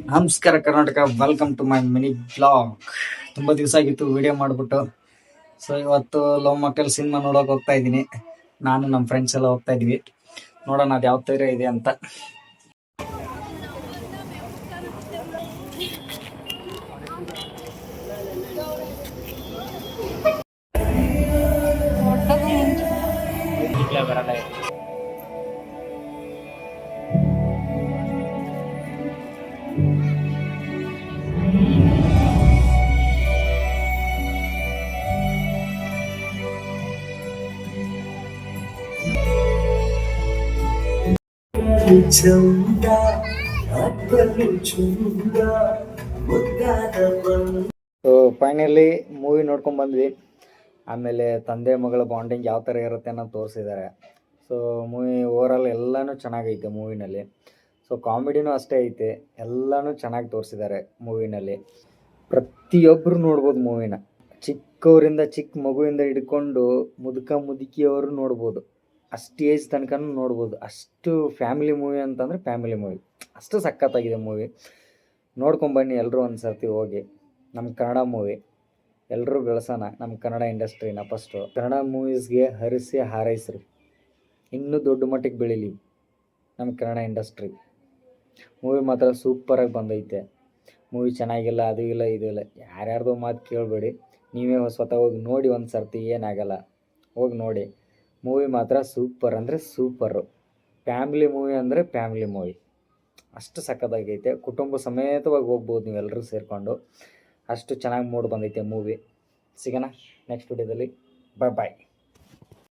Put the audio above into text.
ನಮಸ್ಕಾರ Karnataka, welcome to my mini blog. ತುಂಬ ದಿವಸ ಆಗಿತ್ತು ವಿಡಿಯೋ ಮಾಡಿಬಿಟ್ಟು. ಸೊ ಇವತ್ತು ಲವ್ ಮಕ್ಕಳು ಸಿನಿಮಾ ನೋಡೋಕೆ ಹೋಗ್ತಾ ಇದ್ದೀನಿ. ನಾನು ನಮ್ಮ ಫ್ರೆಂಡ್ಸ್ ಎಲ್ಲ ಹೋಗ್ತಾ ಇದ್ವಿ. ನೋಡೋಣ ಅದು ಯಾವ ಥರ ಇದೆ ಅಂತ. ಬರಲ್ಲ ಸೊ ಫೈನಲಿ ಮೂವಿ ನೋಡ್ಕೊಂಡು ಬಂದ್ವಿ. ಆಮೇಲೆ ತಂದೆ ಮಗಳ ಬಾಂಡಿಂಗ್ ಯಾವ ಥರ ಇರುತ್ತೆ ಅನ್ನೋ ತೋರಿಸಿದ್ದಾರೆ. ಸೊ ಮೂವಿ ಓವರಾಲ್ ಎಲ್ಲನೂ ಚೆನ್ನಾಗೈತೆ ಮೂವಿನಲ್ಲಿ. ಸೊ ಕಾಮಿಡಿನೂ ಅಷ್ಟೇ ಐತೆ, ಎಲ್ಲನೂ ಚೆನ್ನಾಗಿ ತೋರಿಸಿದ್ದಾರೆ ಮೂವಿನಲ್ಲಿ. ಪ್ರತಿಯೊಬ್ಬರು ನೋಡ್ಬೋದು ಮೂವಿನ. ಚಿಕ್ಕವರಿಂದ ಚಿಕ್ಕ ಮಗುವಿಂದ ಹಿಡ್ಕೊಂಡು ಮುದುಕಿಯವರು ನೋಡ್ಬೋದು. ಅಷ್ಟು ಏಜ್ ತನಕ ನೋಡ್ಬೋದು. ಅಷ್ಟು ಫ್ಯಾಮಿಲಿ ಮೂವಿ ಅಂತಂದರೆ ಫ್ಯಾಮಿಲಿ ಮೂವಿ, ಅಷ್ಟು ಸಖತ್ತಾಗಿದೆ ಮೂವಿ. ನೋಡ್ಕೊಂಬನ್ನಿ ಎಲ್ಲರೂ ಒಂದು ಸರ್ತಿ ಹೋಗಿ. ನಮ್ಮ ಕನ್ನಡ ಮೂವಿ ಎಲ್ಲರೂ ಬೆಳೆಸೋಣ, ನಮ್ಮ ಕನ್ನಡ ಇಂಡಸ್ಟ್ರಿನ. ಫಸ್ಟು ಕನ್ನಡ ಮೂವೀಸ್ಗೆ ಹರಿಸಿ ಹಾರೈಸ್ರಿ, ಇನ್ನೂ ದೊಡ್ಡ ಮಟ್ಟಿಗೆ ಬೆಳೀಲಿ ನಮ್ಮ ಕನ್ನಡ ಇಂಡಸ್ಟ್ರಿ. ಮೂವಿ ಮಾತ್ರ ಸೂಪರಾಗಿ ಬಂದೈತೆ. ಮೂವಿ ಚೆನ್ನಾಗಿಲ್ಲ, ಅದು ಇಲ್ಲ ಇದು ಇಲ್ಲ, ಯಾರ್ಯಾರ್ದೋ ಮಾತು ಕೇಳಬೇಡಿ. ನೀವೇ ಸ್ವತಃ ಹೋಗಿ ನೋಡಿ ಒಂದು ಸರ್ತಿ, ಏನಾಗಲ್ಲ, ಹೋಗಿ ನೋಡಿ. ಮೂವಿ ಮಾತ್ರ ಸೂಪರ್ ಅಂದರೆ ಸೂಪರು. ಫ್ಯಾಮಿಲಿ ಮೂವಿ ಅಂದರೆ ಫ್ಯಾಮಿಲಿ ಮೂವಿ, ಅಷ್ಟು ಸಖತ್ತಾಗೈತೆ. ಕುಟುಂಬ ಸಮೇತವಾಗಿ ಹೋಗ್ಬೋದು ನೀವೆಲ್ಲರೂ ಸೇರಿಕೊಂಡು. ಅಷ್ಟು ಚೆನ್ನಾಗಿ ಮೂಡ್ ಬಂದೈತೆ ಮೂವಿ. ಸಿಗೋಣ ನೆಕ್ಸ್ಟ್ ವಿಡಿಯೋದಲ್ಲಿ. ಬಾಯ್.